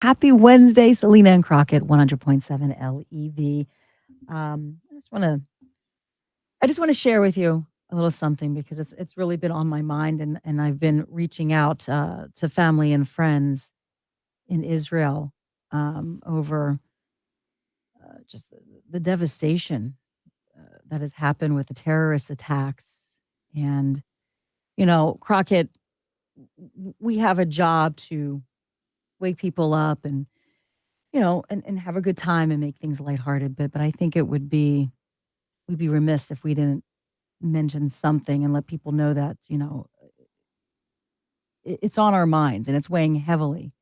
Happy Wednesday, Selena and Crockett, 100.7 LEV. Um, I just want to, I just want to share with you a little something because it's really been on my mind, and I've been reaching out to family and friends in Israel over just the devastation that has happened with the terrorist attacks. And Crockett, we have a job to wake people up and and have a good time and make things lighthearted. But I think we'd be remiss if we didn't mention something and let people know that, it's on our minds and it's weighing heavily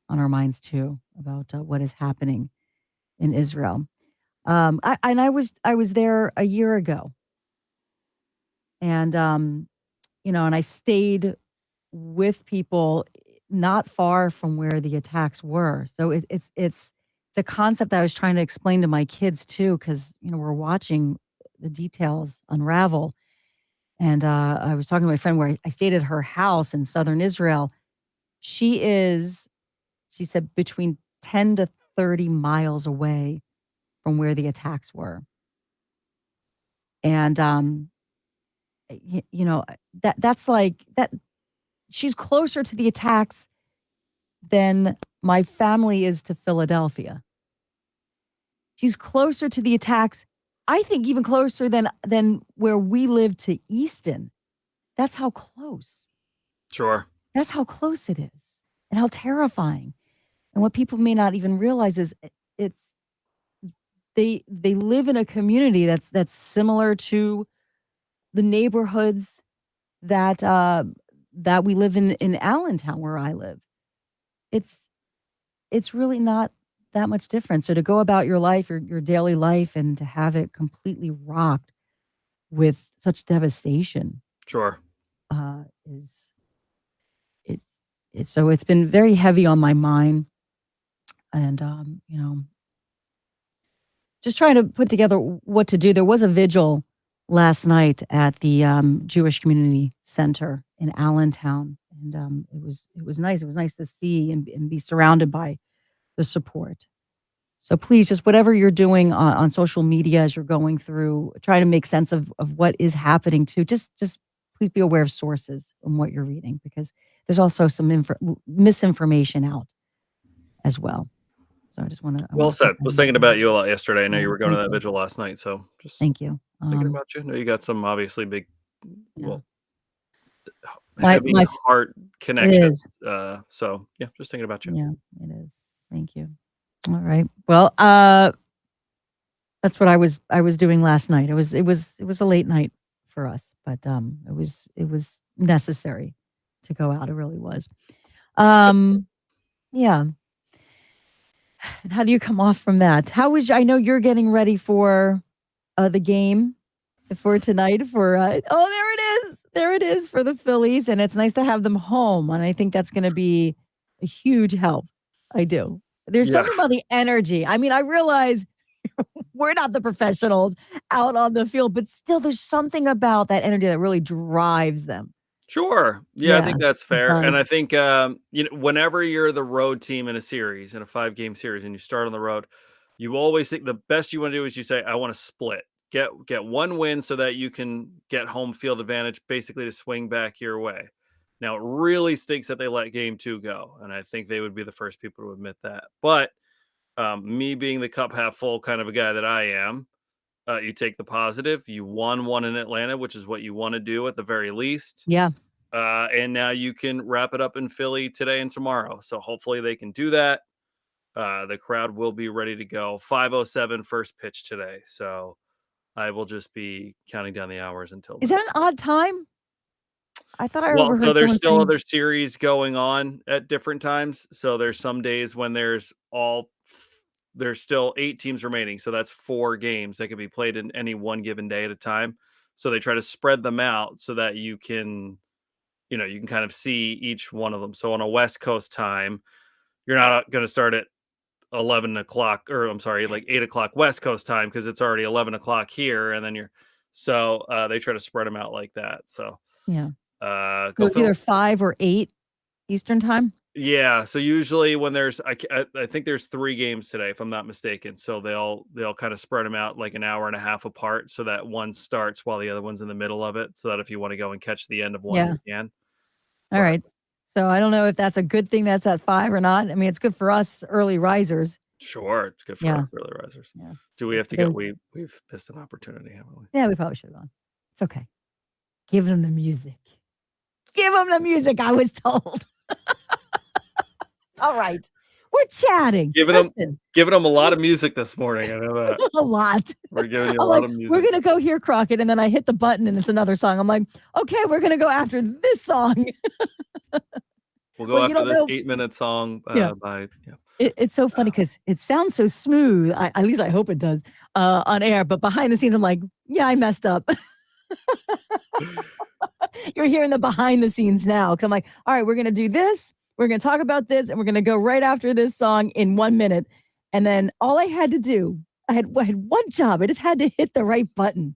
on our minds too about what is happening in Israel. I was there a year ago, and and I stayed with people not far from where the attacks were. So it's a concept that I was trying to explain to my kids too, because we're watching the details unravel. And I was talking to my friend where I stayed at her house in southern Israel. She is, she said, between 10 to 30 miles away from where the attacks were. And that's like that. She's closer to the attacks than my family is to Philadelphia. She's closer to the attacks, I think even closer than where we live to Easton. That's how close. Sure. That's how close it is and how terrifying. And what people may not even realize is it's they live in a community that's similar to the neighborhoods that we live in Allentown where I live. It's it's really not that much different. So to go about your life, your daily life, and to have it completely rocked with such devastation, Sure. is it. So it's been very heavy on my mind, and just trying to put together what to do. There was a vigil last night at the Jewish Community Center in Allentown, and it was nice. It was nice to see and be surrounded by the support. So please, just whatever you're doing on social media as you're going through, try to make sense of what is happening too. Just please be aware of sources and what you're reading, because there's also some misinformation out as well. So I Well want to put said. that Was in thinking there. about you a lot yesterday. I know you Yeah, were going to thank that you, vigil last night, so just thank you. thinking about you. I know you got some obviously big, Yeah, well, heavy my heart it connections. is. So yeah, just thinking about you. Yeah, it is. Thank you. All right. Well, that's what I was doing last night. It was a late night for us, but it was necessary to go out. It really was. Um, yeah. And how do you come off from that? I know you're getting ready for the game for tonight for oh, there it is. There it is for the Phillies, and it's nice to have them home, and I think that's going to be a huge help. I do. There's Yeah. something about the energy. I mean, I realize we're not the professionals out on the field, but still there's something about that energy that really drives them. Sure. Yeah, I Yeah, think that's it fair. And does. I think whenever you're the road team in a series, in a 5-game series, and you start on the road, you always think the best you want to do is you say, I want to split. Get one win so that you can get home field advantage, basically to swing back your way. Now it really stinks that they let game 2 go. And I think they would be the first people to admit that. But me being the cup half full kind of a guy that I am, you take the positive. You won one in Atlanta, which is what you want to do at the very least. Yeah. And now you can wrap it up in Philly today and tomorrow. So hopefully they can do that. The crowd will be ready to go. 5:07 first pitch today. So I will just be counting down the hours until Is then. that an odd time? I thought I Well, so overheard there's someone still saying other series going on at different times. So there's some days when there's still 8 teams remaining. So that's 4 games that can be played in any one given day at a time. So they try to spread them out so that you can kind of see each one of them. So on a West Coast time, you're not going to start at 11 o'clock, or I'm sorry, like 8 o'clock West Coast time, because it's already 11 o'clock here. And then they try to spread them out like that. So yeah. So go it's either Phil. 5 or 8 Eastern time? Yeah, so usually when there's I think there's 3 games today, if I'm not mistaken, so they'll kinda spread them out like an hour and a half apart so that one starts while the other one's in the middle of it, so that if you wanna go and catch the end of one, Yeah. you can, All but right. So I don't know if that's a good thing that's at 5 or not. I mean, it's good for us early risers. sure, it's good for Yeah. us early risers. Yeah. Do we But have for to go? those We've missed an opportunity, haven't we? yeah, we probably should have gone. It's okay. Give them the music. Give them the music, I was told. All right. We're chatting. Giving them Listen, giving them a lot we're of music this morning, I know that. a lot. We're giving you a I'm lot like, of "We're music. gonna go hear Crockett," and then I hit the button and it's another song. I'm like, "Okay, we're gonna go after this song." We'll Well, go you after don't this know 8-minute song, yeah. by yeah. It's so funny because it sounds so smooth, at least I hope it does, on air, but behind the scenes, I'm like, "Yeah, I messed up." You're hearing the behind the scenes now because 'cause I'm like, "All right, we're gonna do this, we're gonna talk about this, and we're gonna go right after this song in 1 minute." And then all I had to do I had one job, I just had to hit the right button.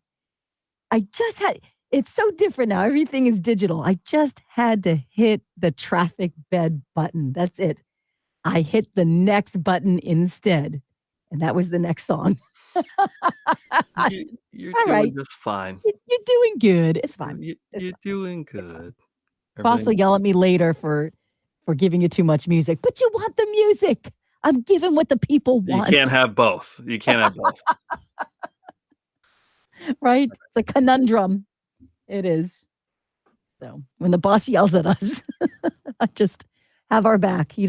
I just had it's so different now, everything is digital. I just had to hit the traffic bed button, that's it. I hit the next button instead, and that was the next song. You're All doing right, just fine. you're doing good, it's fine, it's You're fine, doing it's fine. good. Boss will Everything yell at me later for giving you too much music, but you want the music. I'm giving what the people you can't want, have both. You can't have both. right? It's a conundrum. It is. So, when the boss yells at us, I just have our back. You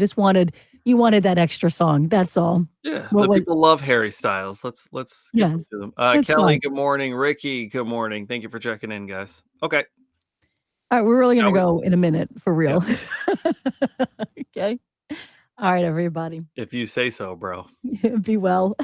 wanted that extra song, that's all. Yeah, What the was people love Harry Styles. Let's give it yes, to them. it's Kelly, fine. good morning. Ricky, good morning. Thank you for checking in, guys. Okay, Alright, we're really gonna shall we? go in a minute, for Yeah, real. Okay? Alright, everybody. if you say so, bro. Be well.